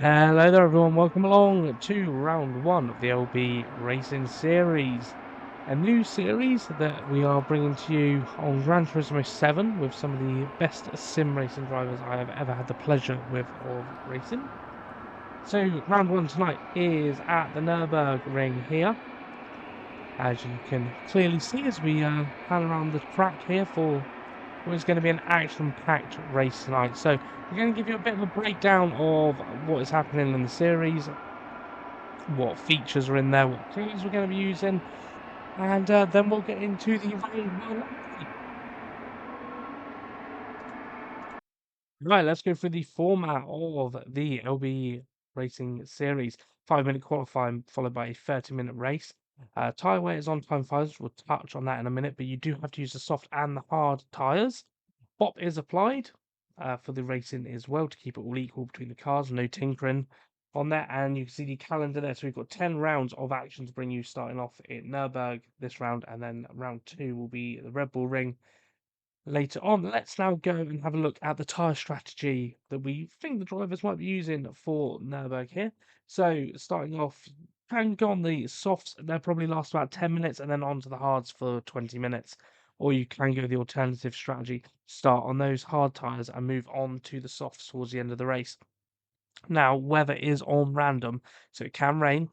Hello there everyone, welcome along to round one of the LB Racing Series. A new series that we are bringing to you on Gran Turismo 7 with some of the best sim racing drivers I have ever had the pleasure of racing. So round one tonight is at the Nürburgring here. As you can clearly see as we pan around the track here for what is going to be an action-packed race tonight. So we're going to give you a bit of a breakdown of what is happening in the series, what features are in there, what cars we're going to be using, and then we'll get into the round one. Right, let's go through the format of the LB Racing Series. 5-minute qualifying followed by a 30-minute race. Tyre wear is on time finals. We'll touch on that in a minute, but you do have to use the soft and the hard tyres. BOP is applied for the racing as well to keep it all equal between the cars, no tinkering on that. And you can see the calendar there. So we've got 10 rounds of action to bring you, starting off at Nürburgring this round, and then round 2 will be the Red Bull Ring later on. Let's now go and have a look at the tyre strategy that we think the drivers might be using for Nürburgring here. So starting off, can go on the softs, they'll probably last about 10 minutes, and then on to the hards for 20 minutes. Or you can go the alternative strategy, start on those hard tyres and move on to the softs towards the end of the race. Now, weather is on random, so it can rain,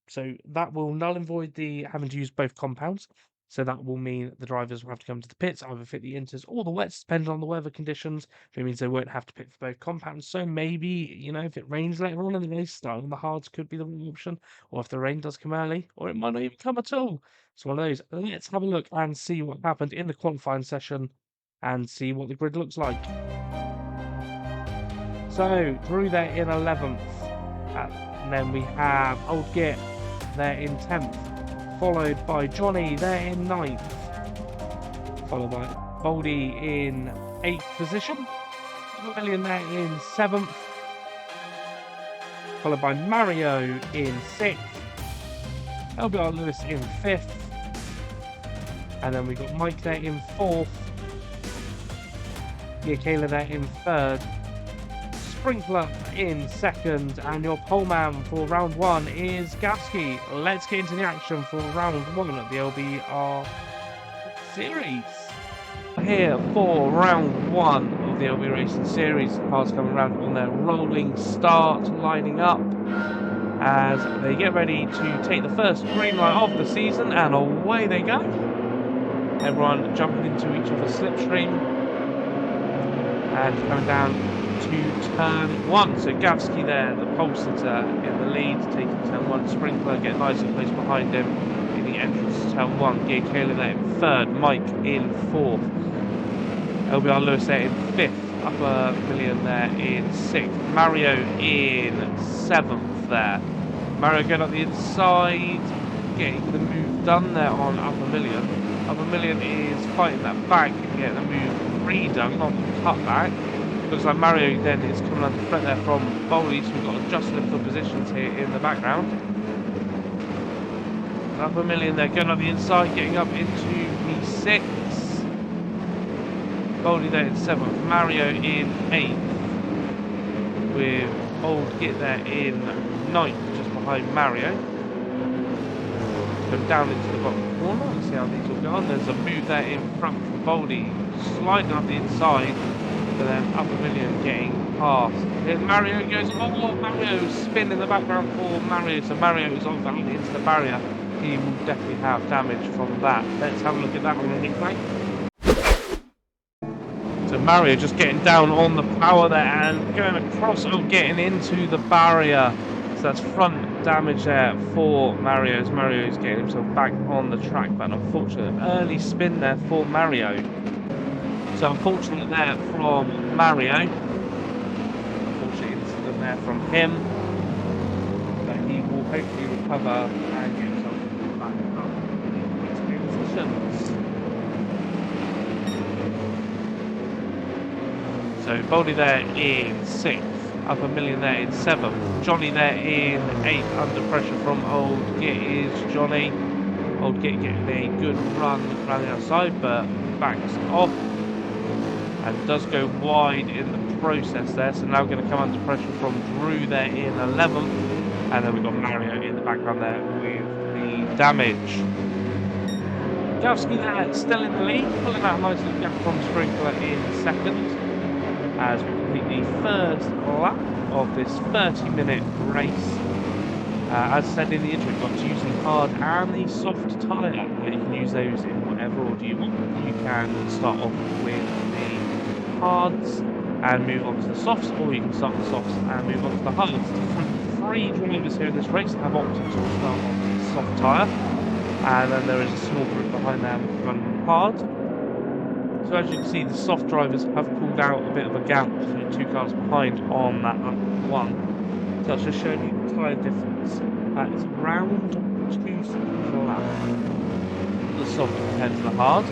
so that will null and void the having to use both compounds. So that will mean the drivers will have to come to the pits, either fit the inters or the wets, depending on the weather conditions. It means they won't have to pit for both compounds. So maybe, if it rains later on in the race, starting on the hards could be the wrong option. Or if the rain does come early, or it might not even come at all. It's one of those. Let's have a look and see what happened in the qualifying session and see what the grid looks like. So, Drew there in 11th. And then we have Old Git there in 10th, followed by Johnny there in 9th, followed by Boldy in 8th position, Million there in 7th, followed by Mario in 6th, LBR Lewis in 5th, and then we got Mike there in 4th, Kayla there in 3rd, Sprinkler in 2nd, and your poleman for round 1 is Gasky. Let's get into the action for round 1 of the LBR series. Here for round 1 of the LB Racing Series, cars coming around on their rolling start, lining up as they get ready to take the first green light of the season, and away they go. Everyone jumping into each other's slipstream and coming down to turn 1. So Gavsky there, the pole sitter in the lead, taking turn 1. Sprinkler getting nice and close behind him in the entrance to turn 1. Gear Kayla there in 3rd, Mike in 4th, LBR Lewis there in 5th, Upper Million there in 6th, Mario in 7th there. Mario going up the inside, getting the move done there on Upper Million. Upper Million is fighting that back and getting the move redone, not the cutback. Looks like Mario then is coming under threat there from Boldy, so we've got adjustment for positions here in the background. Upper Million there going up the inside, getting up into P6. Boldy there in 7th, Mario in 8th, with Old Git there in 9th, just behind Mario. Go down into the bottom corner and see how these will go on. There's a move there in front from Boldy, sliding up the inside. But then Upper Million getting past. Then Mario goes, Mario spin in the background for Mario. So Mario is on back into the barrier. He will definitely have damage from that. Let's have a look at that on the replay. So Mario just getting down on the power there and going across, getting into the barrier. So that's front damage there for Mario as Mario is getting himself back on the track. But unfortunately, early spin there for Mario. So unfortunate there from Mario. Unfortunate incident there from him. But he will hopefully recover and get himself back up in his positions. So Boldy there in 6th, Upper Million there in 7th, Johnny there in 8th, under pressure from Old Git is Johnny. Old Git getting a good run around the outside, but backs off. And does go wide in the process there. So now going to come under pressure from Drew there in 11th. And then we've got Mario in the background there with the damage. Gavsky there still in the lead, pulling out a nice little gap from Sprinkler in second. As we complete the first lap of this 30-minute race. As said in the intro, we've got to use the hard and the soft tyre. You can use those in whatever order you want. You can start off with the hards and move on to the softs, or you can start with the softs and move on to the hards. Three drivers here in this race have opted to start on the soft tyre, and then there is a small group behind them running hard. So as you can see, the soft drivers have pulled out a bit of a gap between two cars behind on that lap one. So that's just showing you the tyre difference. It's around 2 seconds a lap, the soft compared to the hard.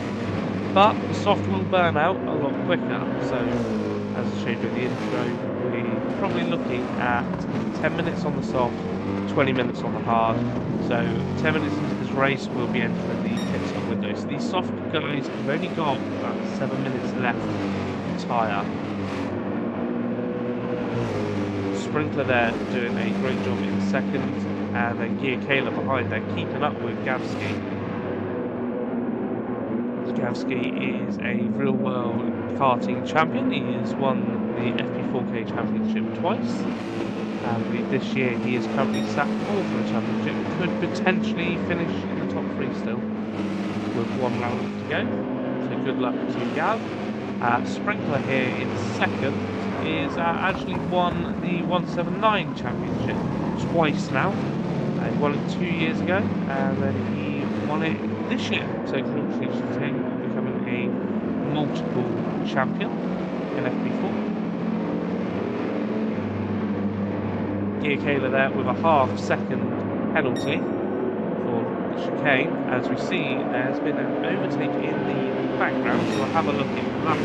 But the soft will burn out a lot quicker. So as I showed you in the intro, we're probably looking at 10 minutes on the soft, 20 minutes on the hard. So 10 minutes into this race, we'll be entering the pit stop window. So these soft guys have only got about 7 minutes left on tyre. Sprinkler there doing a great job in second, and then Gear Kayla behind there keeping up with Gavsky. Gavsky is a real-world karting champion. He has won the FP4K championship twice. I believe this year he is currently sat fourth for the championship. Could potentially finish in the top 3 still, with 1 round left to go. So good luck to Gav. Sprinkler here in second is actually won the 179 championship twice now. He won it 2 years ago, and then he won it this year. So congratulations to him becoming a multiple champion in FP4. Gear Kayla there with a half-second penalty for the chicane. As we see, there's been an overtake in the background, so we'll have a look at that.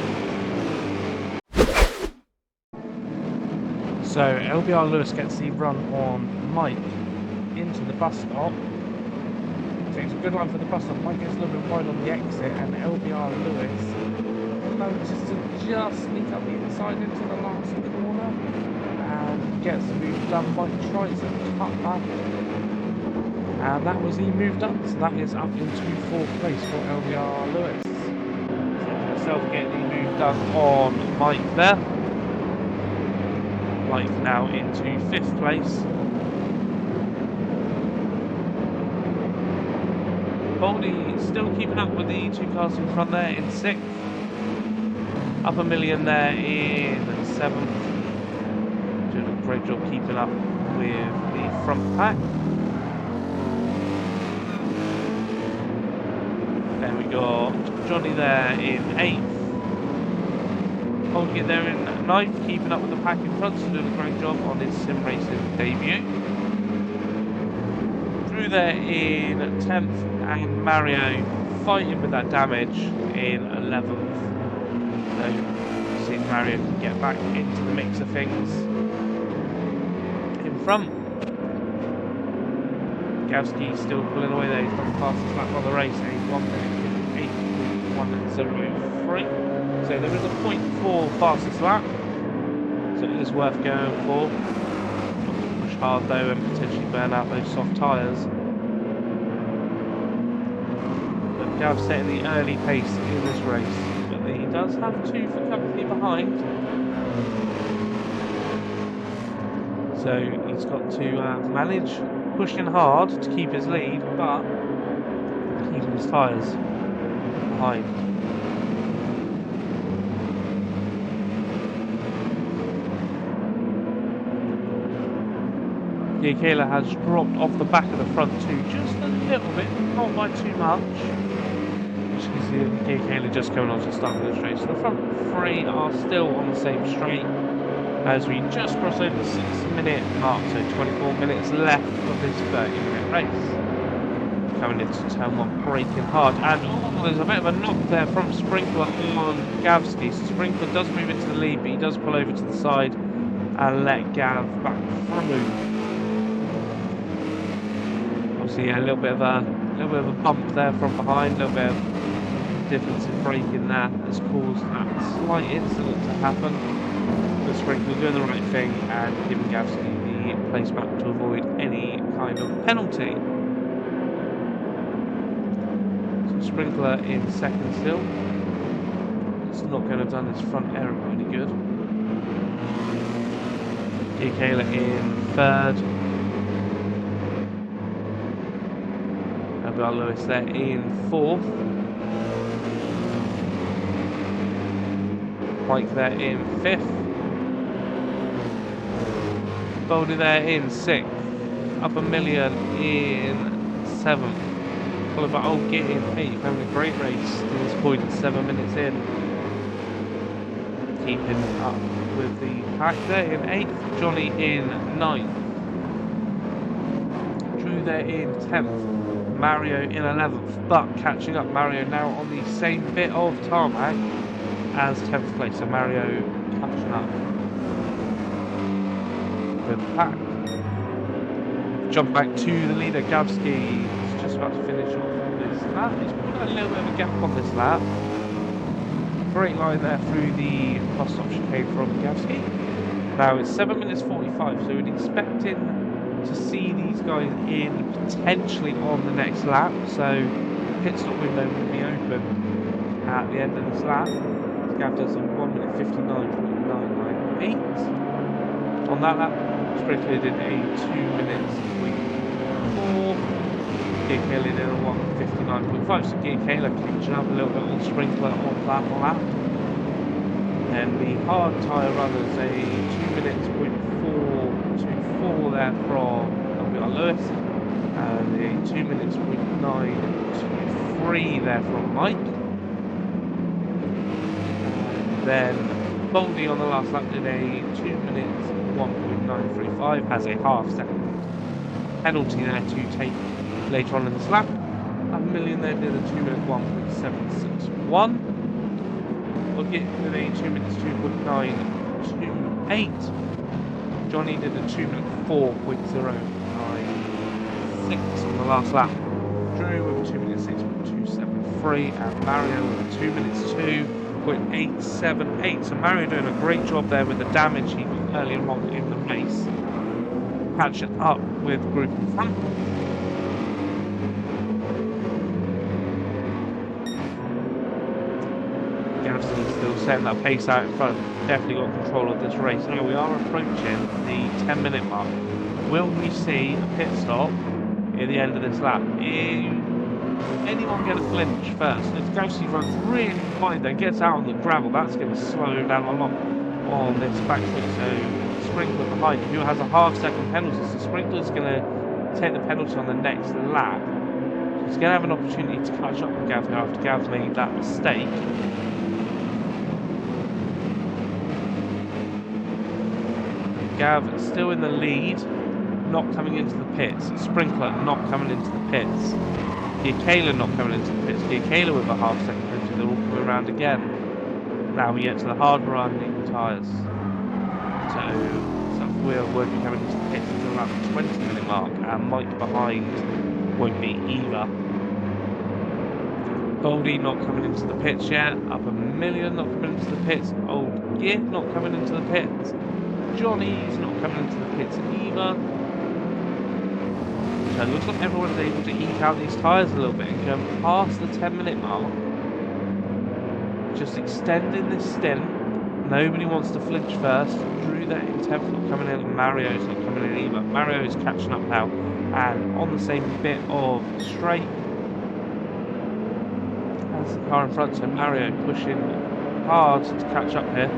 So LBR Lewis gets the run on Mike into the bus stop. So it's a good line for the bus stop. Mike gets a little bit wide on the exit, and LBR Lewis manages to just sneak up the inside into the last corner and gets the move done. Mike tries to cut back, and that was the move done. So that is up into 4th place for LBR Lewis. So himself getting the move done on Mike there. Mike now into 5th place. Baldy still keeping up with the 2 cars in front there in 6th. Up a million there in 7th. Doing a great job keeping up with the front pack. Then we got Johnny there in 8th. Baldy there in 9th, keeping up with the pack in front, so doing a great job on his sim racing debut. Through there in 10th, and Mario fighting with that damage in 11th. So, see if Mario can get back into the mix of things in front. Gavsky still pulling away there. He's got the fastest lap on the race, a 1:58.103. So there is a 0.4 fastest lap, so it is worth going for. Push hard though and potentially burn out those soft tyres. Gav setting the early pace in this race, but he does have 2 for company behind. So he's got to manage pushing hard to keep his lead, but keeping his tyres behind. Yeah, Kayla has dropped off the back of the front 2 just a little bit, not by too much. As you can see, Kayla just coming on to start of the race. So the front 3 are still on the same straight as we just cross over the 6-minute mark, so 24 minutes left of this 30-minute race. Coming into turn 1, braking hard, and there's a bit of a knock there from Sprinkler on Gavsky. So Sprinkler does move into the lead, but he does pull over to the side and let Gav back through. Yeah, a little bit of a bump there from behind, a little bit of difference in braking there that's caused that slight incident to happen. the sprinkler doing the right thing and giving Gasly the place back to avoid any kind of penalty. So sprinkler in second still. It's not going to have done his front aero any good. Kayla in third. I've got Lewis there in fourth. Mike there in fifth. Boldy there in sixth. Up a million in seventh. Followed by Old Git in eighth. Having a great race to this point, 7 minutes in. Keeping up with the pack there in eighth. Johnny in ninth. Drew there in 10th. Mario in 11th. But catching up, Mario now on the same bit of tarmac as 10th place. So Mario catching up with the pack. Jump back to the leader, Gavsky. He's just about to finish off this lap. He's put a little bit of a gap on this lap. Great line there through the bus stop chicane from Gavsky. Now it's 7 minutes 45, so we're expecting to see these guys in potentially on the next lap. So pit stop window will be open at the end of this lap. Gav does a 1 minute 59.998. On that lap, Sprinkler did a 2 minutes 4. Gear Kayla did a 1:59.5. So Gear Kayla catching up a little bit on Sprinkler on that lap. And the hard tyre runners a 2 minutes 4 there from Lewis, and a 2 minutes 923 there from Mike. And then Boldy on the last lap did a 2 minutes 1.935, has a half-second penalty there to take later on in this lap. A million there did a 2 minute 1.761. We'll get with a 2 minutes 2.928. Johnny did a 2 minute 4.096 on the last lap. Drew with a 2 minute 6.273, and Mario with a 2 minutes 2.878. So Mario doing a great job there with the damage he got earlier on in the race. Catching up with group in front. Gavsky still setting that pace out in front. Definitely got control of this race. Now we are approaching the 10-minute mark. Will we see a pit stop at the end of this lap? Anyone get a flinch first? If Gavsky runs really wide, then gets out on the gravel, that's going to slow him down a lot on this backswing. So Sprinkler behind, who has a half-second penalty. So Sprinkler's going to take the penalty on the next lap. So he's going to have an opportunity to catch up with Gav after Gav's made that mistake. Gav still in the lead, not coming into the pits. Sprinkler not coming into the pits. Kayla not coming into the pits. Kayla with a half-second penalty. They're all coming around again. Now we get to the hard running tyres. So Weir won't be coming into the pits until around the 20-minute mark, and Mike behind won't be either. Goldie not coming into the pits yet. Up a million not coming into the pits. Old Git not coming into the pits. Johnny's not coming into the pits either. So it looks like everyone's able to eke out these tyres a little bit and go past the 10-minute mark. Just extending this stint. Nobody wants to flinch first. Drew that in 10th not coming in, and Mario's not coming in either. Mario is catching up now and on the same bit of straight as the car in front. So Mario pushing hard to catch up here.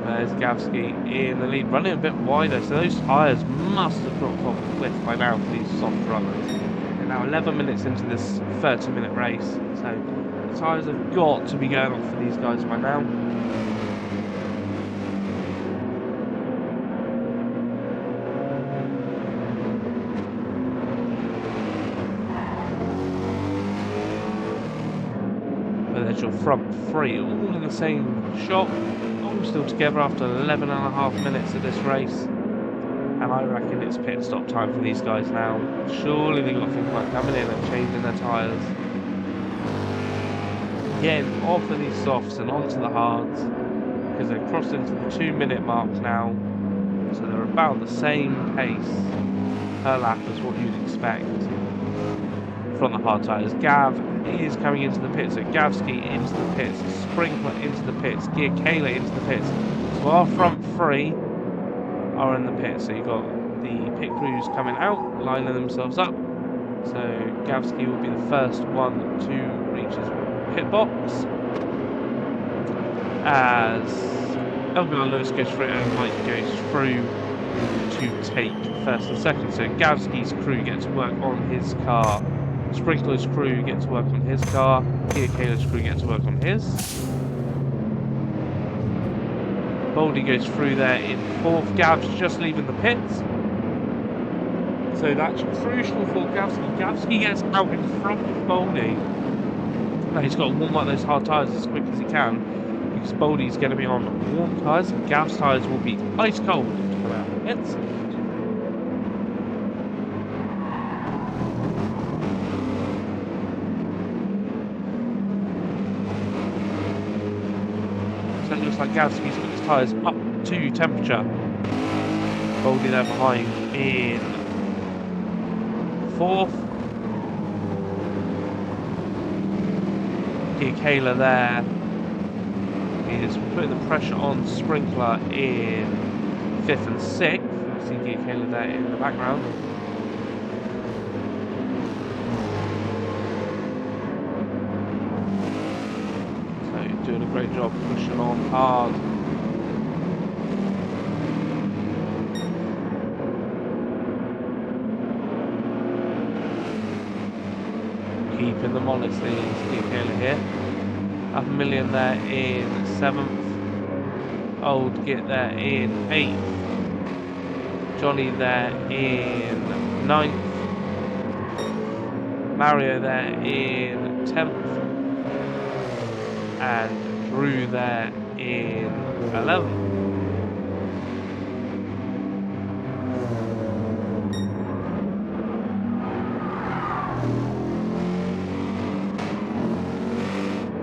There's Gavsky in the lead, running a bit wider, so those tyres must have dropped off the cliff by now for these soft runners. They're now 11 minutes into this 30-minute race, so the tyres have got to be going off for these guys by now. But there's your front three, all in the same shot. Still together after 11.5 minutes of this race, and and I reckon it's pit stop time for these guys now. Surely they've got to think about coming in and changing their tyres. Getting off of these softs and onto the hards, because they've crossed into the 2-minute mark now. So they're about the same pace per lap as what you'd expect from the hard tyres. Gav is coming into the pits, so Gavski into the pits, Sprinkler into the pits, Gear Kayla into the pits. So our front three are in the pits. So you've got the pit crews coming out, lining themselves up. So Gavski will be the first one to reach his pit box, as Lewis goes through and Mike goes through to take first and second. So Gavski's crew get to work on his car, Sprinkler's crew get to work on his car, Gear Kayla's crew get to work on his. Boldy goes through there in fourth. Gav's just leaving the pits, so that's crucial for Gavski. Gavski gets out in front of Boldy. Now he's got to warm up those hard tyres as quick as he can, because Boldy's going to be on warm tyres and Gav's tyres will be ice cold to come out of the pits. So it looks like Gavski's got his tyres up to temperature. Boldy there behind in fourth. Gear Kayla there is putting the pressure on Sprinkler in fifth and sixth. You see Gear Kayla there in the background. So doing a great job pushing on hard. Keeping them honest is Gear Kayla here. Half a million there in 7th. Old Git there in 8th. Johnny there in 9th. Mario there in 10th. And Drew there in 11th.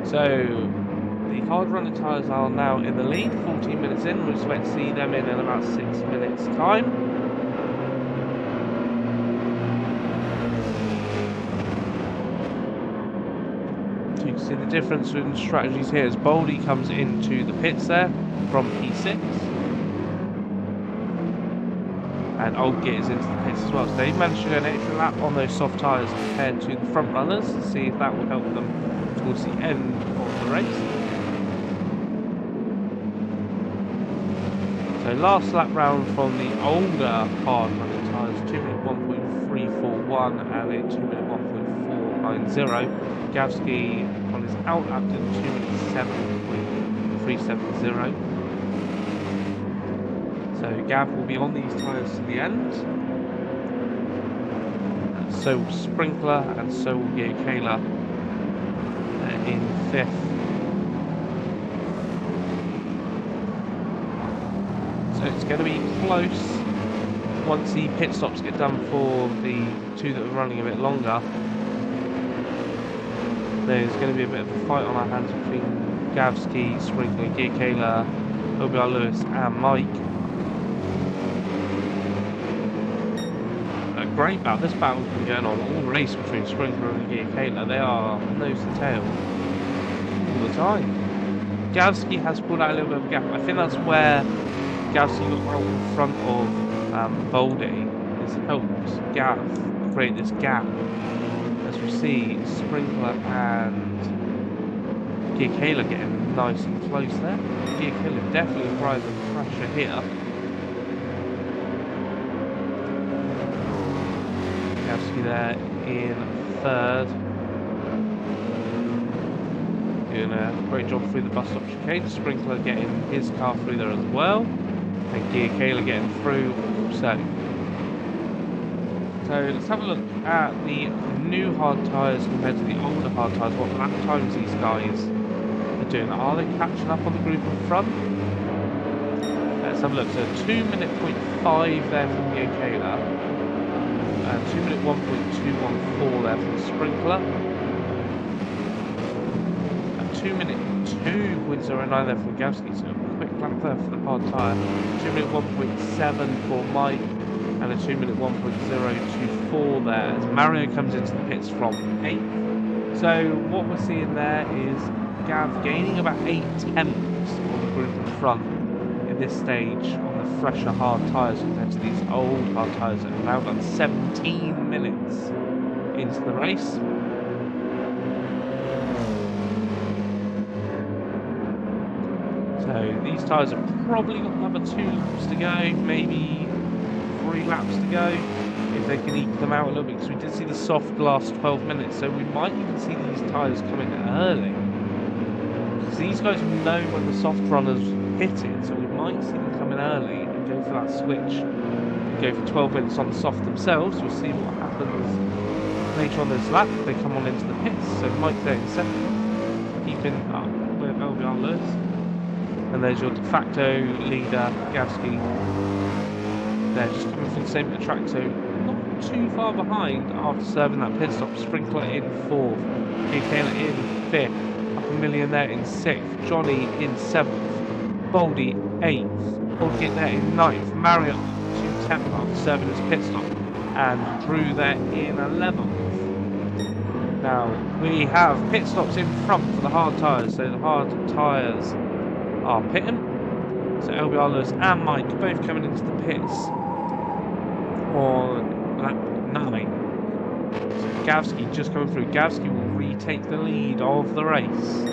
So the hard running tyres are now in the lead, 14 minutes in. We expect to see them in about 6 minutes time. So you can see the difference in strategies here as Boldy comes into the pits there from P6. And Old Git is into the pits as well. So they've managed to go an extra lap on those soft tyres compared to the front runners to see if that will help them towards the end of the race. So last lap round from the older hard running tyres, 2-minute 1.341 and a 2-minute 1.490. Gavski on his out lap did 2-minute 7.370. So Gav will be on these tyres to the end. And so will Sprinkler and so will Gear Kayla in 5th. So it's going to be close once the pit stops get done for the two that are running a bit longer. There's going to be a bit of a fight on our hands between Gavski, Sprinkler, Gear Kayla, OBR Lewis and Mike. A great battle. This battle's been going on all race between Sprinkler and Gear Kayla. They are nose to tail all the time. Gavski has pulled out a little bit of a gap. I think that's where Gavski got out in front of Boldy. This helps Gav create this gap. As we see Sprinkler and Gear Kayla getting nice and close there. Gear Kayla definitely applying the pressure here. Gavski there in 3rd. Doing a great job through the bus stop chicane. Sprinkler getting his car through there as well. And Gear Kayla getting through also. So let's have a look at the new hard tyres compared to the older hard tyres. What lap times these guys are doing. Are they catching up on the group in front? Let's let's have a look. So 2:05 there from Giacala, and 2:1.214 there from the Sprinkler, and 2:02.09 there from Gavsky. So a quick lap there for the hard tyre. 2:1.7 for Mike, and a 2:1.024 there as Mario comes into the pits from 8th. So what we're seeing there is Gav gaining about 8/10 on the group in front in this stage on the fresher hard tyres compared to these old hard tyres that have now done 17 minutes into the race. So these tyres have probably got another 2 laps to go, maybe 3 laps to go, if they can eke them out a little bit, because we did see the soft last 12 minutes, so we might even see these tyres coming early. Because these guys will know when the soft runners hit it, so we might see them coming early and go for that switch. Go for 12 minutes on the soft themselves. We'll see what happens later on this lap if they come on into the pits. So Mike there in second, keeping up with LBR Lewis. And there's your de facto leader, Gavsky. They're just coming from the same bit of track, so not too far behind after serving that pit stop. Sprinkler in 4th, Giacala in 5th, up a million there in 6th, Johnny in 7th, Baldy 8th, Baldy in there in 9th, Mario 2/10 after serving his pit stop, and Drew there in 11th. Now we have pit stops in front for the hard tyres, so the hard tyres are pitting. So LBR Lewis and Mike both coming into the pits on lap 9. So Gavsky just coming through. Gavsky will retake the lead of the race.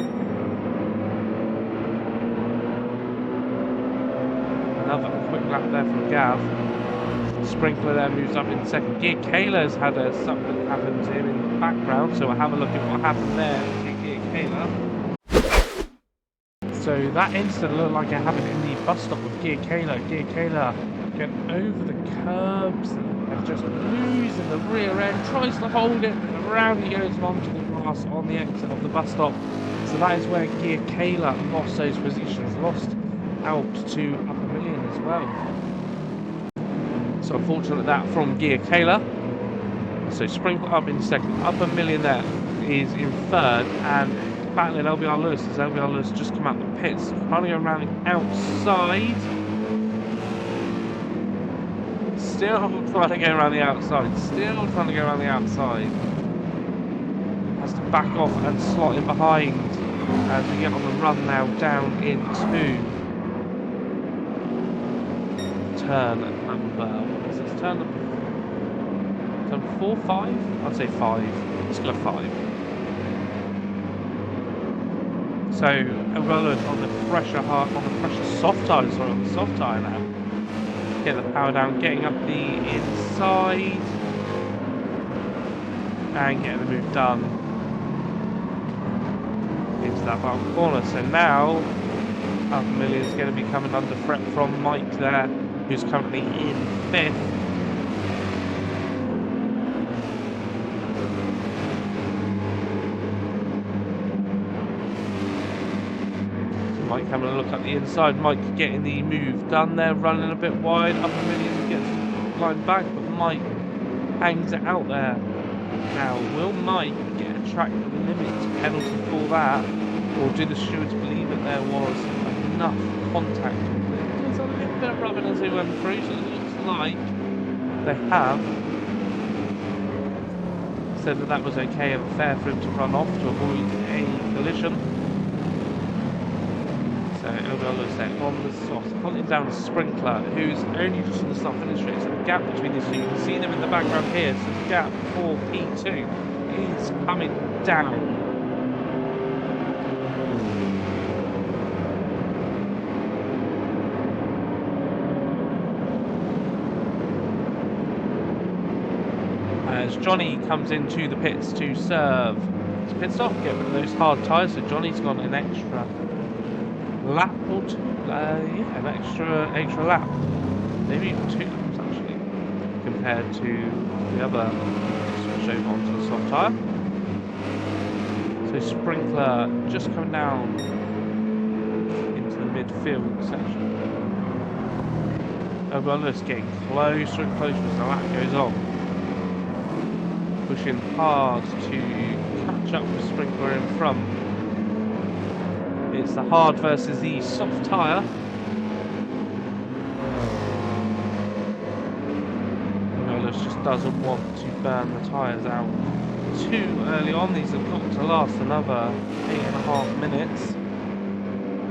Another quick lap there from Gav. Sprinkler there moves up in second. Giacala's had something happen to him in the background, so we'll have a look at what happened there to Giacala. So that incident looked like it happened in the bus stop with Giacala. Giacala getting over the curbs and just losing the rear end, tries to hold it, and around he goes onto the grass on the exit of the bus stop. So that is where Giacala lost those positions, lost out to up a million as well. So unfortunate that from Giacala. So Sprinkler up in second, up a million there is in third, and battling LBR Lewis as LBR Lewis just come out the pits, trying to go around the outside. Still trying to go around the outside. Has to back off and slot in behind as we get on the run now down into turn number, what is this? Turn number 4, 5? I'd say 5. Let's go 5. So LBR Lewis on the fresher soft tyre, on the soft tyre now. Get the power down, getting up the inside, and getting the move done into that bottom corner. So now, half a million is going to be coming under threat from Mike there, who's currently in 5th. Mike having a look at the inside. Mike getting the move done there, running a bit wide. Up a million gets lined back, but Mike hangs it out there. Now, will Mike get a track limits penalty for that, or do the stewards believe that there was enough contact? There's a little bit of rubbing as they went through, so it looks like they have said that was okay and fair for him to run off to avoid a collision. So LBR Lewis there on the soft, hunting down a Sprinkler, who's only just on the start finish straight. So the gap between these two, you can see them in the background here. So the gap for P2 is coming down. As Johnny comes into the pits to serve his pit stop, get rid of those hard tyres. So Johnny's got an extra lap or two, an extra lap, maybe even 2 laps actually, compared to the other switch over onto the soft tyre. So Sprinkler just coming down into the midfield section. Well, it's getting closer and closer as the lap goes on. Pushing hard to catch up with Sprinkler in front. It's the hard versus the soft tyre. Morales just doesn't want to burn the tyres out too early on. These have got to last another 8.5 minutes.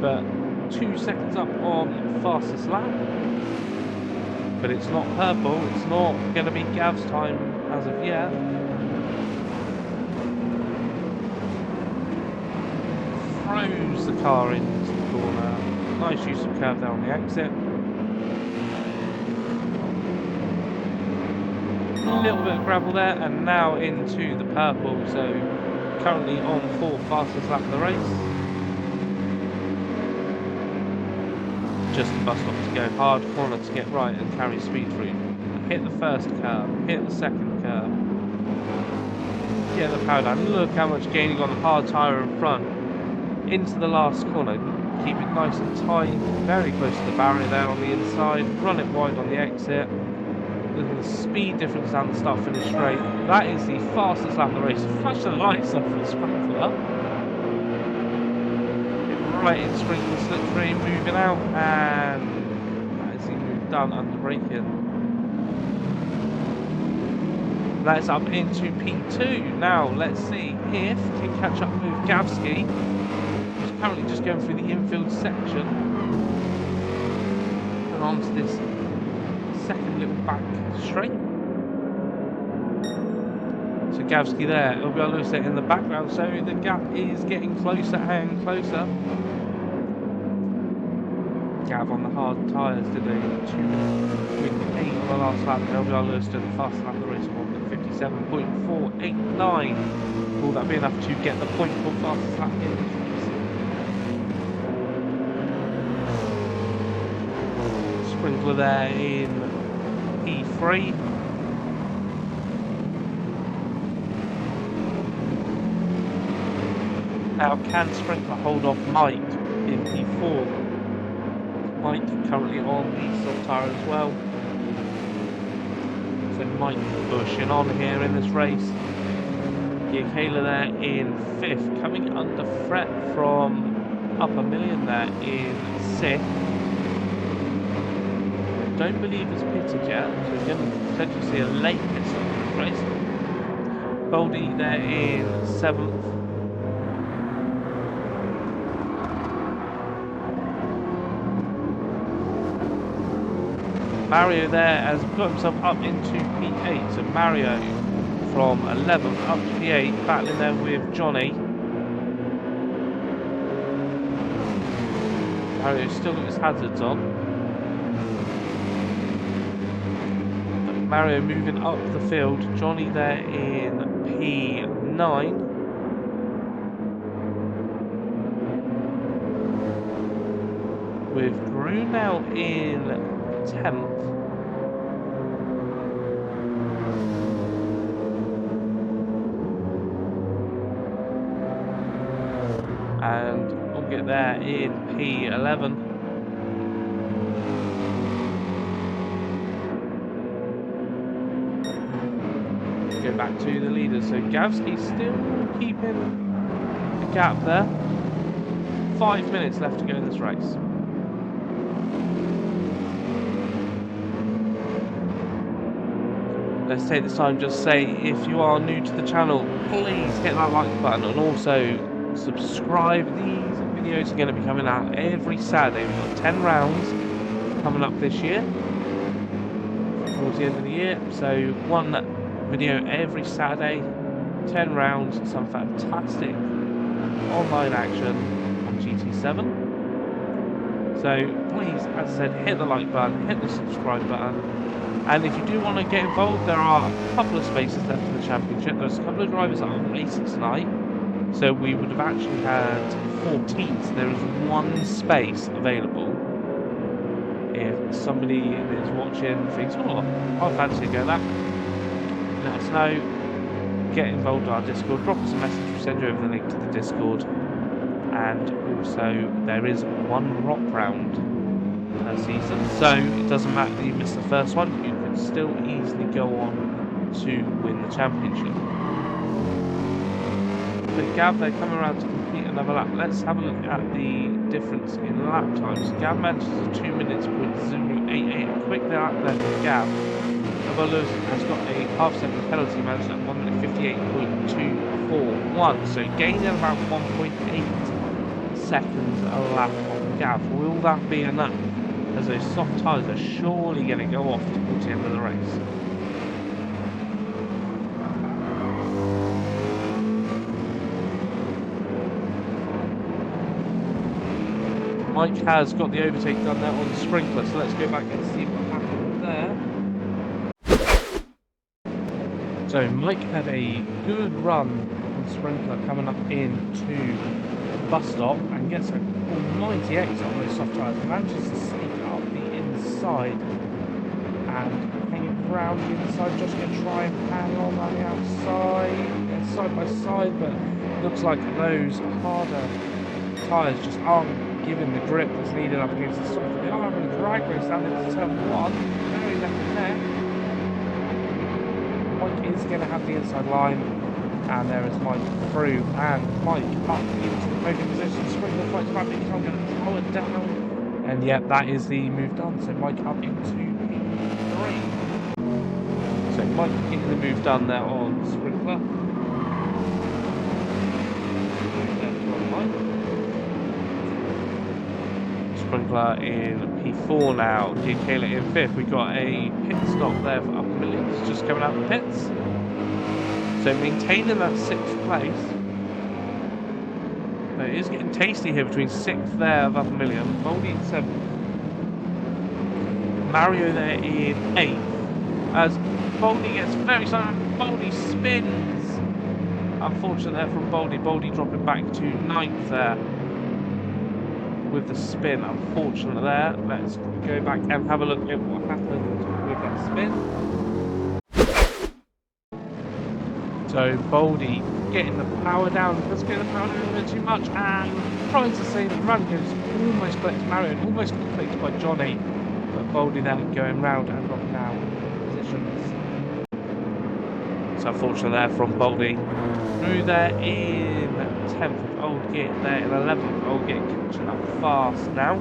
But 2 seconds up on fastest lap. But it's not purple, it's not going to be Gav's time as of yet. Throws the car into the corner. Nice use of curve there on the exit. A little bit of gravel there, and now into the purple. So currently on 4th fastest lap of the race. Just the bus stop to go hard, corner to get right and carry speed through. Hit the first curve, hit the second curve. Get the power down. Look how much gaining on the hard tyre in front. Into the last corner. Keep it nice and tight. Very close to the barrier there on the inside. Run it wide on the exit. Look at the speed difference down the start-finish straight. That is the fastest lap of the race. Flash the lights off for Sprinkler. Right in Sprinkler slipstream, moving out, and that is even done under braking. That's up into P2. Now let's see if he can catch up with Gavsky, who's currently just going through the infield section and onto this second little back straight. So Gavsky there, Elvio Lewis in the background, so the gap is getting closer and closer. Gav on the hard tyres did a 2:08 on the last lap. Elvio Lewis did the fastest lap of the race, 1:57.489. Will that be enough to get the point for fastest lap in this race? Sprinkler there in P3. Now can Sprinkler hold off Mike in P4? Mike currently on the soft tyre as well. So Mike pushing on here in this race. Kayla there in 5th, coming under threat from Upper Million there in 6th. Don't believe it's pitted yet, so we're going to potentially see a late pit stop in this race. Boldy there in 7th. Mario there has got himself up into P8, so Mario from 11th up to P8, battling there with Johnny. Mario's still got his hazards on. But Mario moving up the field, Johnny there in P9. With Gran now in 10th. And we'll get there in P11. Go back to the leaders. So Gavsky still keeping the gap there. 5 minutes left to go in this race. Let's take this time just say, if you are new to the channel, please hit that like button and also subscribe. These videos are going to be coming out every Saturday. We've got 10 rounds coming up this year towards the end of the year, so one video every Saturday, 10 rounds, some fantastic online action on GT7. So please, as I said, hit the like button, hit the subscribe button. And if you do want to get involved, there are a couple of spaces left in the championship. There's a couple of drivers that are racing tonight, so we would have actually had 14. So there is one space available. If somebody is watching thinks, oh, I fancy going that, let us know. Get involved in our Discord. Drop us a message. We'll send you over the link to the Discord. And also, there is one rock round per season, so it doesn't matter that you missed the first one, you can still easily go on to win the championship. But Gav, they're coming around to complete another lap. Let's have a look at the difference in lap times. Gav manages a 2 minutes .088, a quick lap there for Gav. Lewis has got a half-second penalty managed at 1 minute 58.241, so gaining about 1.8 seconds a lap on Gav. Will that be enough? As those soft tyres are surely going to go off towards the end of the race. Mike has got the overtake done there on the sprinkler, so let's go back and see what happened there. So Mike had a good run on sprinkler coming up into the bus stop and gets a almighty exit on those soft tyres. Manages to sneak up the inside and hang it round the inside. Just going to try and hang on the outside. They're side by side, but looks like those harder tyres just aren't giving the grip that's needed up against the soft. They are having a drag race down into turn 1. Very left and there. Mike is going to have the inside line, and there is Mike through, and Mike up into the podium position. Sprinkler fights back, but he's not going to throw it down. And yeah, that is the move done. So Mike up into P3. So Mike getting the move done there on Sprinkler. Sprinkler in P4 now. Giancarlo in 5th. We got a pit stop there for Upper Millions just coming out of the pits. So maintaining that 6th place. But it is getting tasty here between 6th there of Upper Million. Boldy in 7th. Mario there in 8th. As Boldy gets very silent. Boldy spins. Unfortunate there from Boldy. Boldy dropping back to 9th there. With the spin, unfortunate there. Let's go back and have a look at what happened with that spin. So Boldy getting the power down, just getting the power down a bit too much, and trying to save the run goes almost collected Mario and almost completed by Johnny. But Boldy then going round and dropping down positions. So unfortunate there from Boldy. Through there in 10th of Old Git, there in 11th of Old Git, catching up fast now.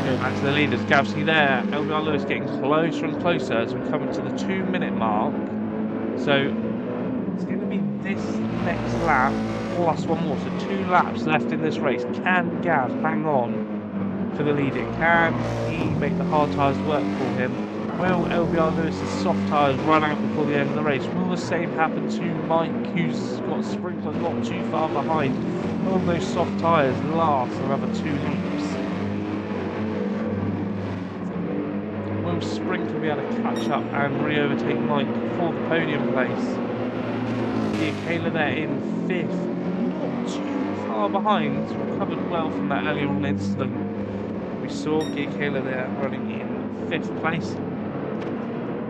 Going back to the leaders, Gavsky there, LBR Lewis getting closer and closer as we come to the 2-minute mark. So it's going to be this next lap plus one more, so 2 laps left in this race. Can Gav hang on for the leading? Can he make the hard tyres work for him? Will LBR Lewis's soft tyres run out before the end of the race? Will the same happen to Mike, who's got Sprinkler not too far behind? Will those soft tyres last another 2 laps? Will Sprinkler be able to catch up and re-overtake Mike for the podium place? Giancarlo there in 5th. Not too far behind. Recovered well from that earlier on incident. We saw Giancarlo there running in 5th place.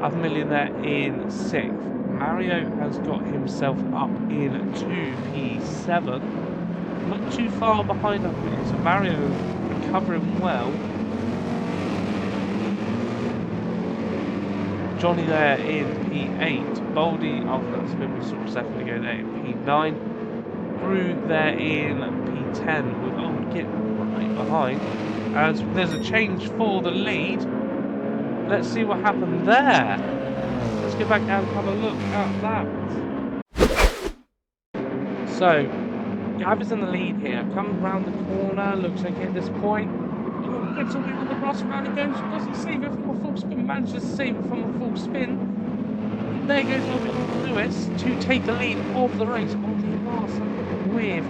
Upper Million there in 6th. Mario has got himself up into P7. Not too far behind Upper Million, so Mario recovering well. Johnny there in P8. Boldy, after that spin we saw a second ago there in P9. Brew there in P10 with Old Git right behind. As there's a change for the lead. Let's see what happened there. Let's go back and have a look at that. So, Gav is in the lead here. Comes round the corner. Looks okay at this point. Gets away with the cross around it goes. Doesn't save it from a full spin. Manages to save it from a full spin. There goes Lewis to take the lead of the race on the last lap with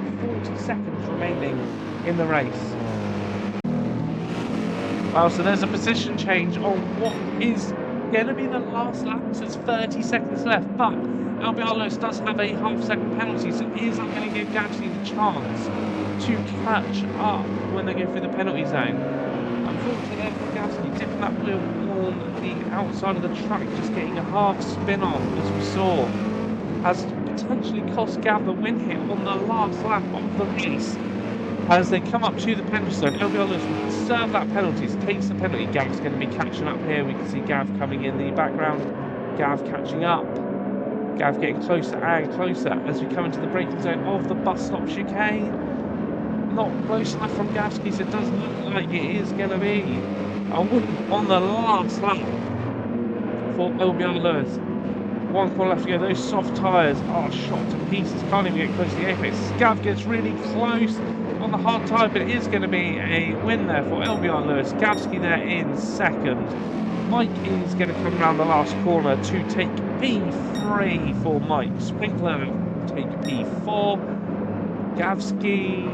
40 seconds remaining in the race. Wow, so there's a position change on what is going to be the last lap, so it's 30 seconds left, but LBR Lewis does have a half-second penalty, so is that going to give Gavsky the chance to catch up when they go through the penalty zone? Unfortunately, Gavsky dipping that wheel on the outside of the track, just getting a half spin on, as we saw, has potentially cost Gav the win here on the last lap of the race. As they come up to the penalty zone, LBR Lewis will serve that penalty, takes the penalty. Gav's going to be catching up here. We can see Gav coming in the background. Gav catching up. Gav getting closer and closer as we come into the braking zone of the bus stop chicane. Not close enough from Gavski, so it doesn't look like it is going to be. On the last lap for LBR Lewis. One corner left to go. Those soft tyres are shot to pieces. Can't even get close to the apex. Gav gets really close on the hard tyre, but it is going to be a win there for LBR Lewis. Gavski there in second. Mike is going to come around the last corner to take P3 for Mike. Sprinkler take P4. Gavski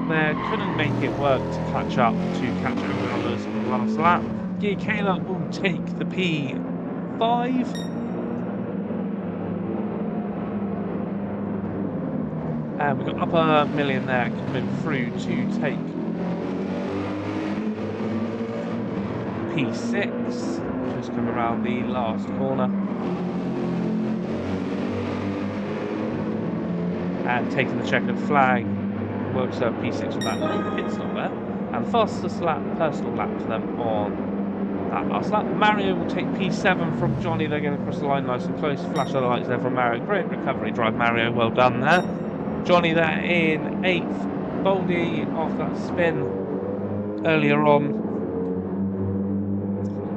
there couldn't make it work to catch up to catch LBR Lewis on the last lap. Gear Kayla will take the P5. And we've got Upper Million there coming through to take P6. Just come around the last corner. And taking the checkered flag. Works out P6 with that no pit stop there. And fastest lap, personal lap for them on that last lap. Mario will take P7 from Johnny. They're going to cross the line nice and close. Flash of the lights there from Mario. Great recovery drive, Mario. Well done there. Johnny there in 8th. Boldy off that spin earlier on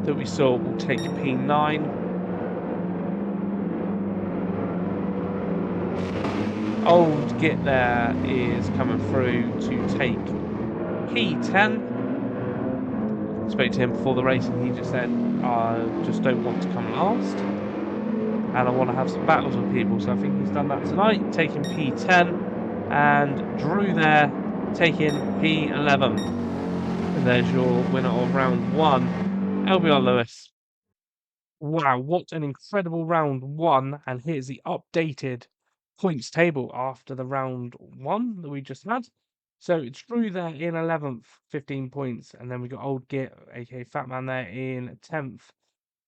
that we saw will take P9. Old Git there is coming through to take P10. Spoke to him before the race and he just said, I just don't want to come last. And I want to have some battles with people, so I think he's done that tonight, taking P10, and Drew there taking P11. And there's your winner of round 1, LBR Lewis. Wow, what an incredible round 1, and here's the updated points table after the round 1 that we just had. So it's Drew there in 11th, 15 points, and then we got Old Git, aka Fatman, there in 10th.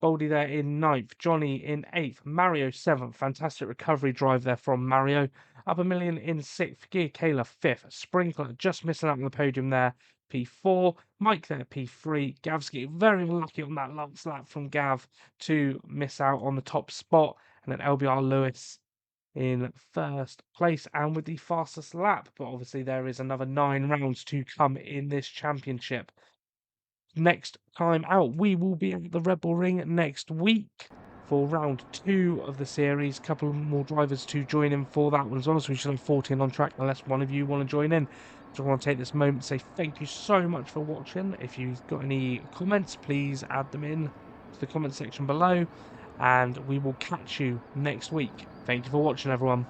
Boldy there in 9th, Johnny in 8th, Mario 7th. Fantastic recovery drive there from Mario. Upper Million in 6th, Gear Kayla 5th, Sprinkler just missing out on the podium there, P4. Mike there, P3. Gavski very lucky on that last lap from Gav to miss out on the top spot. And then LBR Lewis in 1st place and with the fastest lap. But obviously there is another 9 rounds to come in this championship. Next time out, we will be at the Red Bull Ring next week for round 2 of the series. Couple more drivers to join in for that one as well, so we should have 14 on track unless one of you want to join in. So I want to take this moment to say thank you so much for watching. If you've got any comments, please add them in to the comment section below, and we will catch you next week. Thank you for watching, everyone.